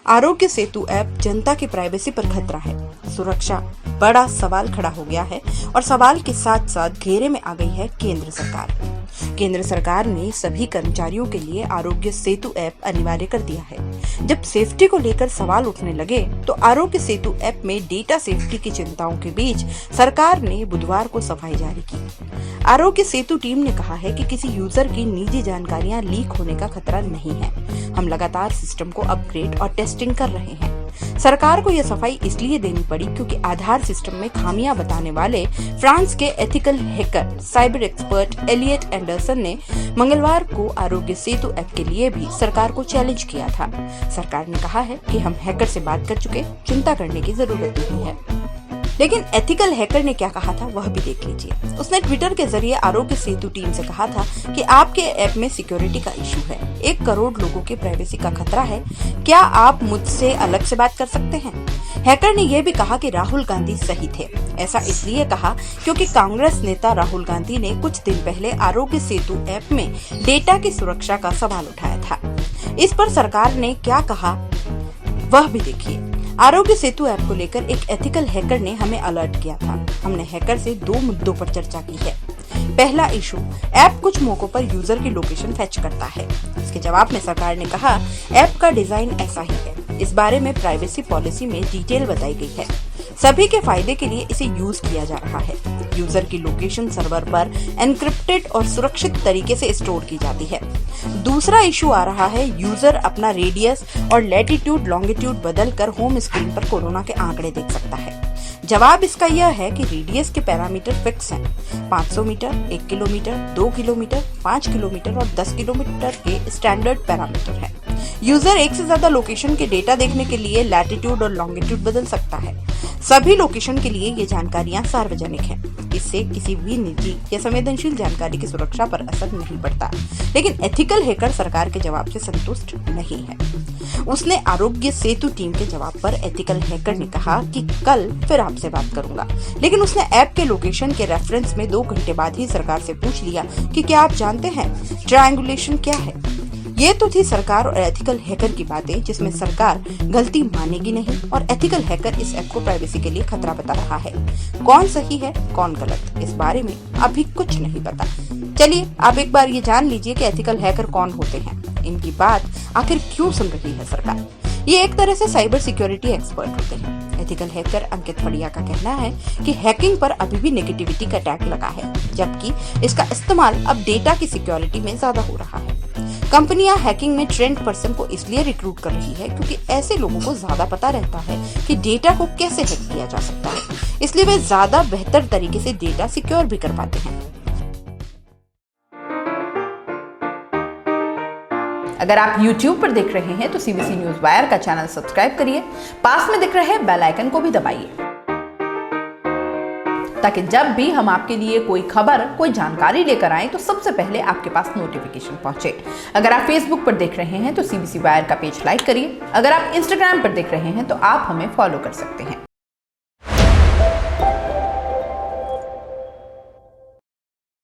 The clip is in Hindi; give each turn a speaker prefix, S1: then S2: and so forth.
S1: आरोग्य सेतु ऐप जनता की प्राइवेसी पर खतरा है। सुरक्षा बड़ा सवाल खड़ा हो गया है और सवाल के साथ साथ घेरे में आ गई है केंद्र सरकार। केंद्र सरकार ने सभी कर्मचारियों के लिए आरोग्य सेतु ऐप अनिवार्य कर दिया है। जब सेफ्टी को लेकर सवाल उठने लगे तो आरोग्य सेतु ऐप में डेटा सेफ्टी की चिंताओं के बीच सरकार ने बुधवार को सफाई जारी की। आरोग्य सेतु टीम ने कहा है कि किसी यूजर की निजी जानकारियां लीक होने का खतरा नहीं है। हम लगातार सिस्टम को अपग्रेड और टेस्टिंग कर रहे हैं। सरकार को यह सफाई इसलिए देनी पड़ी क्योंकि आधार सिस्टम में खामियां बताने वाले फ्रांस के ethical hacker cyber expert Elliot Anderson ने मंगलवार को आरोग्य सेतु ऐप के लिए भी सरकार को चैलेंज किया था। सरकार ने कहा है कि हम हैकर से बात कर चुके, चिंता करने की जरूरत नहीं है। लेकिन एथिकल हैकर ने क्या कहा था वह भी देख लीजिए। उसने ट्विटर के जरिए आरोग्य सेतु टीम से कहा था कि आपके ऐप में सिक्योरिटी का इशू है। 1 करोड़ लोगों की प्राइवेसी का खतरा है। क्या आप मुझसे अलग से बात कर सकते हैं? हैकर ने यह भी कहा कि राहुल गांधी सही थे। ऐसा इसलिए कहा क्योंकि कांग्रेस नेता राहुल गांधी ने कुछ दिन पहले आरोग्य सेतु ऐप में डेटा की सुरक्षा का सवाल उठाया था। इस पर सरकार ने क्या कहा वह भी देखिए। आरोग्य सेतु ऐप को लेकर एक एथिकल हैकर ने हमें अलर्ट किया था। हमने हैकर से 2 मुद्दों पर चर्चा की है। पहला इशू, ऐप कुछ मौकों पर यूजर की लोकेशन फेच करता है। इसके जवाब में सरकार ने कहा, ऐप का डिजाइन ऐसा ही है। इस बारे में प्राइवेसी पॉलिसी में डिटेल बताई गई है। सभी के फायदे के लिए इसे यूज किया जा रहा है। यूजर की लोकेशन सर्वर पर एनक्रिप्टेड और सुरक्षित तरीके से स्टोर की जाती है। दूसरा इशू आ रहा है, यूजर अपना रेडियस और लैटिट्यूड लॉन्गिट्यूड बदलकर होम स्क्रीन पर कोरोना के आंकड़े देख सकता है। जवाब इसका यह है कि रेडियस के पैरामीटर फिक्स हैं। 500 मीटर, 1 किलोमीटर, 2 किलोमीटर, 5 किलोमीटर और 10 किलोमीटर के स्टैंडर्ड पैरामीटर हैं। यूजर एक से ज्यादा लोकेशन के डेटा देखने के लिए लैटिट्यूड और लॉन्गिट्यूड बदल सकता है। सभी लोकेशन के लिए ये जानकारियां सार्वजनिक हैं। इससे किसी भी निजी या संवेदनशील जानकारी की सुरक्षा पर असर नहीं पड़ता। लेकिन एथिकल हैकर सरकार के जवाब से संतुष्ट नहीं है। उसने आरोग्य सेतु टीम के जवाब पर एथिकल हैकर ने कहा कि कल फिर आपसे बात करूंगा। लेकिन उसने ऐप के लोकेशन के रेफरेंस में 2 घंटे बाद ही सरकार से पूछ लिया कि क्या आप जानते हैं ट्रायंगुलेशन क्या है। ये तो थी सरकार और एथिकल हैकर की बातें, जिसमें सरकार गलती मानेगी नहीं और एथिकल हैकर इस ऐप को प्राइवेसी के लिए खतरा बता रहा है। कौन सही है कौन गलत, इस बारे में अभी कुछ नहीं पता। चलिए आप एक बार ये जान लीजिए कि एथिकल हैकर कौन होते हैं, इनकी बात आखिर क्यों सुन रही है सरकार। ये एक तरह से साइबर सिक्योरिटी एक्सपर्ट होते हैं। एथिकल हैकर अंकित फड़िया का कहना है कि हैकिंग पर अभी भी नेगेटिविटी का टैग लगा है, जबकि इसका इस्तेमाल अब डेटा की सिक्योरिटी में ज्यादा हो रहा है। कंपनियां हैकिंग में ट्रेंड पर्सन को इसलिए रिक्रूट कर रही है क्योंकि ऐसे लोगों को ज्यादा पता रहता है कि डेटा को कैसे हैक किया जा सकता है, इसलिए वे ज्यादा बेहतर तरीके से डेटा सिक्योर भी कर पाते हैं।
S2: अगर आप YouTube पर देख रहे हैं तो CBC न्यूज वायर का चैनल सब्सक्राइब करिए। पास में दिख रहे बेल आइकन को भी दबाइए ताकि जब भी हम आपके लिए कोई खबर, कोई जानकारी लेकर आए तो सबसे पहले आपके पास नोटिफिकेशन पहुंचे। अगर आप Facebook पर देख रहे हैं तो CBC वायर का पेज लाइक करिए। अगर आप Instagram पर देख रहे हैं तो आप हमें फॉलो कर सकते हैं।